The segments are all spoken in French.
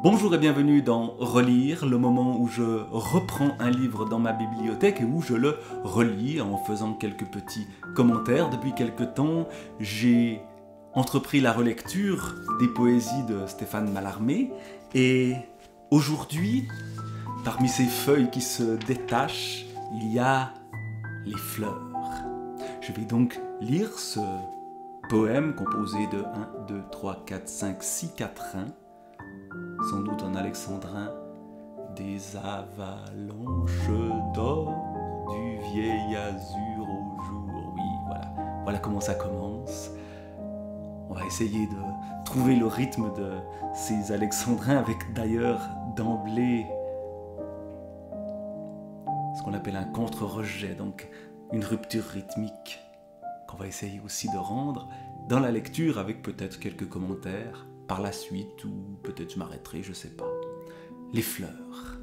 Bonjour et bienvenue dans Relire, le moment où je reprends un livre dans ma bibliothèque et où je le relis en faisant quelques petits commentaires. Depuis quelque temps, j'ai entrepris la relecture des poésies de Stéphane Mallarmé et aujourd'hui, parmi ces feuilles qui se détachent, il y a les fleurs. Je vais donc lire ce poème composé de 1, 2, 3, 4, 5, 6 quatrains, sans doute en alexandrin. Des avalanches d'or, du vieil azur au jour. Oui, voilà comment ça commence. On va essayer de trouver le rythme de ces alexandrins avec d'ailleurs d'emblée ce qu'on appelle un contre-rejet, donc une rupture rythmique qu'on va essayer aussi de rendre dans la lecture avec peut-être quelques commentaires par la suite, ou peut-être je m'arrêterai, je sais pas. Les fleurs.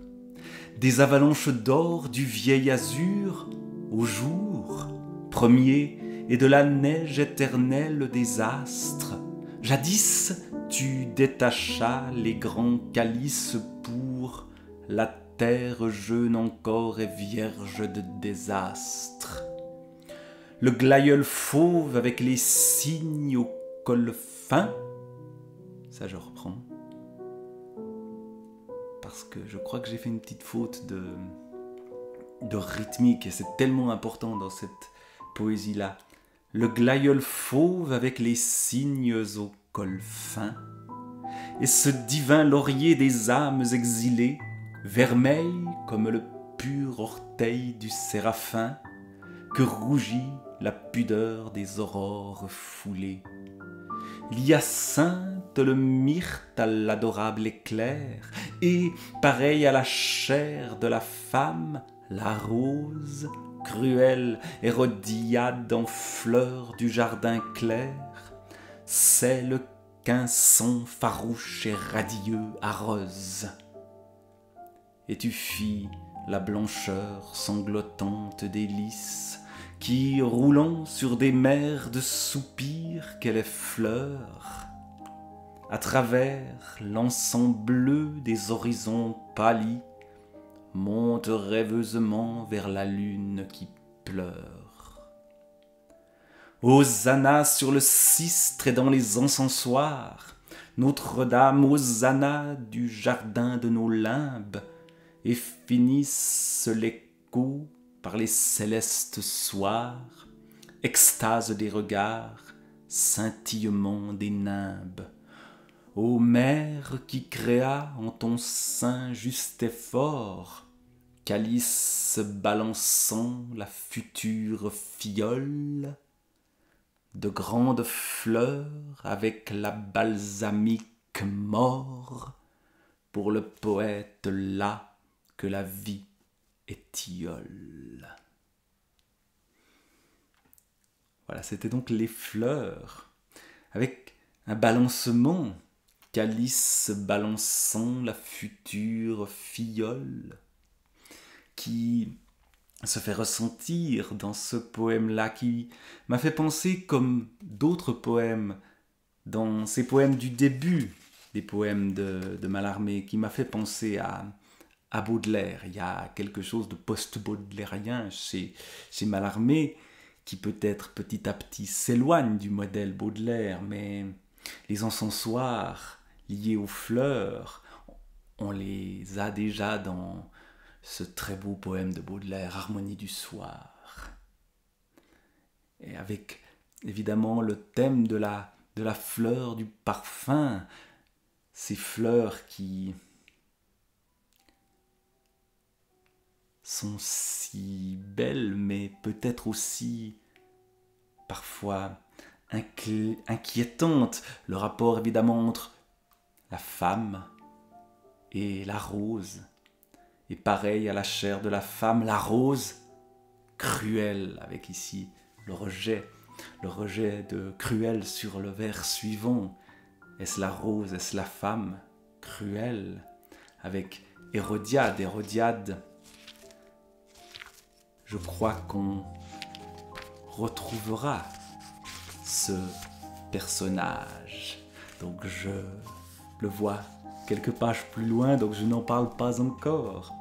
Des avalanches d'or du vieil azur au jour premier et de la neige éternelle des astres. Jadis, tu détachas les grands calices pour la terre jeune encore et vierge de désastres. Le glaïeul fauve avec les cygnes au col fin. Ça, je reprends. Parce que je crois que j'ai fait une petite faute de rythmique et c'est tellement important dans cette poésie-là. Le glaïeul fauve avec les cygnes au col fin et ce divin laurier des âmes exilées, vermeil comme le pur orteil du séraphin, que rougit la pudeur des aurores foulées. L'hyacinthe, le myrte à l'adorable éclair, et, pareil à la chair de la femme, la rose, cruelle Hérodiade en fleurs du jardin clair, celle qu'un son farouche et radieux arrose. Et tu fis la blancheur sanglotante des lys, qui, roulant sur des mers de soupirs qu'elle effleure, à travers l'encens bleu des horizons pâlis, monte rêveusement vers la lune qui pleure. Hosanna sur le sistre et dans les encensoirs, Notre-Dame, Hosanna du jardin de nos limbes, et finisse l'écho par les célestes soirs, extase des regards, scintillement des nimbes. Ô mère qui créa en ton sein juste et fort, calice balançant la future fiole, de grandes fleurs avec la balsamique mort, pour le poète là que la vie étiole. Voilà, c'était donc les fleurs, avec un balancement, calice balançant la future fiole, qui se fait ressentir dans ce poème-là, qui m'a fait penser, comme d'autres poèmes, dans ces poèmes du début des poèmes de Mallarmé, qui m'a fait penser à Baudelaire. Il y a quelque chose de post-baudelairien chez Mallarmé qui peut-être petit à petit s'éloigne du modèle Baudelaire, mais les encensoirs liés aux fleurs, on les a déjà dans ce très beau poème de Baudelaire, Harmonie du soir. Et avec évidemment le thème de la fleur, du parfum, ces fleurs qui sont si belles, mais peut-être aussi parfois inquiétantes. Le rapport évidemment entre la femme et la rose. Et pareil à la chair de la femme, la rose cruelle, avec ici le rejet de cruel sur le vers suivant. Est-ce la rose, est-ce la femme cruelle? Avec Hérodiade, je crois qu'on retrouvera ce personnage. Donc je le vois quelques pages plus loin, donc je n'en parle pas encore.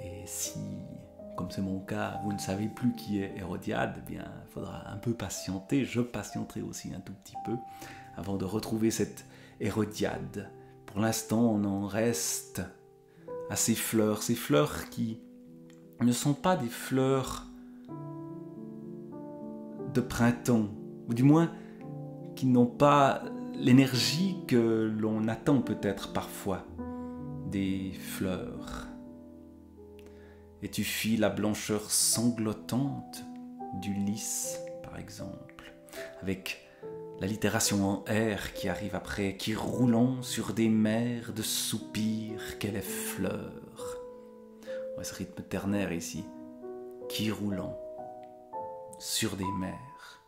Et si, comme c'est mon cas, vous ne savez plus qui est Hérodiade, eh bien, il faudra un peu patienter. Je patienterai aussi un tout petit peu avant de retrouver cette Hérodiade. Pour l'instant, on en reste à ces fleurs qui ne sont pas des fleurs de printemps, ou du moins qui n'ont pas l'énergie que l'on attend peut-être parfois des fleurs. Et tu fuis la blancheur sanglotante du lys, par exemple, avec l'allitération en R qui arrive après, qui roulant sur des mers de soupirs qu'elle est fleur. Ouais, ce rythme ternaire ici, qui roulant sur des mers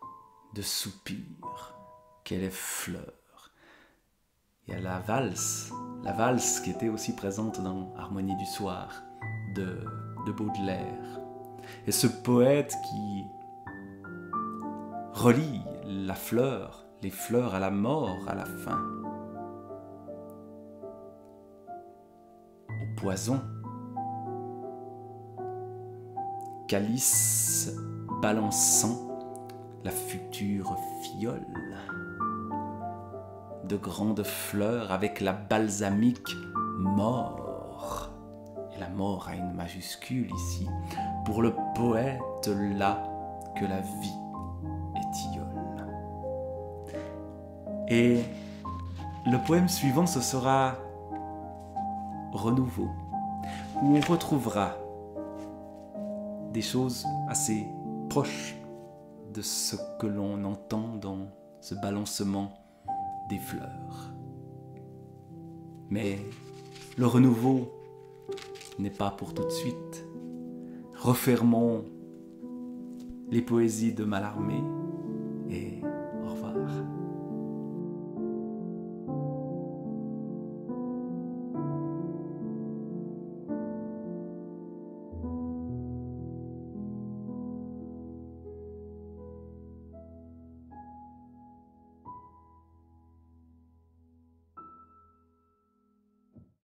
de soupirs qu'elle est fleur. Il y a la valse qui était aussi présente dans Harmonie du soir de Baudelaire. Et ce poète qui relie la fleur, les fleurs à la mort à la fin, au poison, calice balançant la future fiole, de grandes fleurs avec la balsamique mort. Et la mort a une majuscule ici, pour le poète là que la vie est tilleule. Et le poème suivant, ce sera Renouveau, où on retrouvera des choses assez proches de ce que l'on entend dans ce balancement des fleurs. Mais le renouveau n'est pas pour tout de suite. Refermons les poésies de Mallarmé